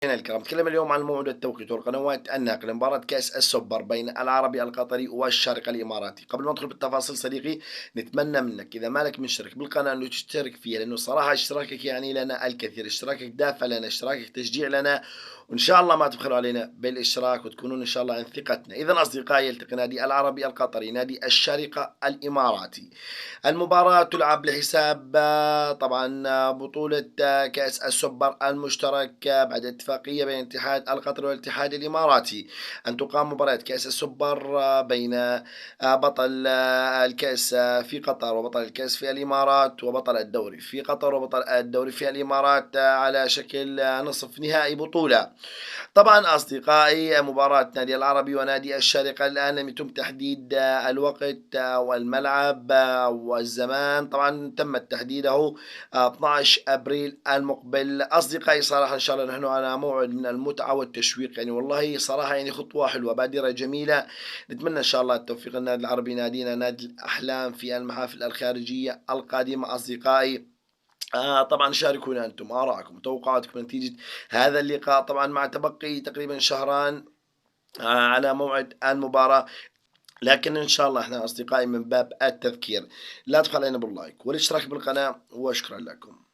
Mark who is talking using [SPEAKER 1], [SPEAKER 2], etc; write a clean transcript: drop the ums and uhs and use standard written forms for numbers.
[SPEAKER 1] الكرام، نتكلم اليوم عن الموعد والتوقيت والقنوات الناقلة لمباراة كأس السوبر بين العربي القطري والشارقة الإماراتي. قبل ما ندخل بالتفاصيل صديقي، نتمنى منك إذا مالك مشترك بالقناة أنه تشترك فيها، لأنه صراحة اشتراكك يعني لنا الكثير، اشتراكك دافع لنا، اشتراكك تشجيع لنا، وإن شاء الله ما تبخلوا علينا بالاشتراك وتكونون إن شاء الله عن ثقتنا. إذا أصدقائي، يلتقي نادي العربي القطري نادي الشارقة الإماراتي. المباراة تلعب لحساب طبعا بطولة كأس السوبر المشترك بعد اتفاقية بين الاتحاد القطري والاتحاد الإماراتي أن تقام مباراة كأس السوبر بين بطل الكأس في قطر وبطل الكأس في الإمارات، وبطل الدوري في قطر وبطل الدوري في الإمارات، على شكل نصف نهائي بطولة. طبعا أصدقائي، مباراة نادي العربي ونادي الشارقة الآن لم يتم تحديد الوقت والملعب والزمان. طبعا تم تحديده 12 أبريل المقبل. أصدقائي صراحة إن شاء الله نحن على موعد من المتعة والتشويق، يعني والله صراحة يعني خطوة حلوة، بادرة جميلة. نتمنى إن شاء الله التوفيق للنادي العربي، نادينا نادي الأحلام في المحافل الخارجية القادمة. أصدقائي طبعا شاركونا أنتم آراءكم وتوقعاتكم نتيجة هذا اللقاء، طبعا مع تبقي تقريبا شهران على موعد المباراة. لكن إن شاء الله إحنا أصدقائي من باب التذكير، لا تبخل علينا باللايك والاشتراك بالقناة، وشكرا لكم.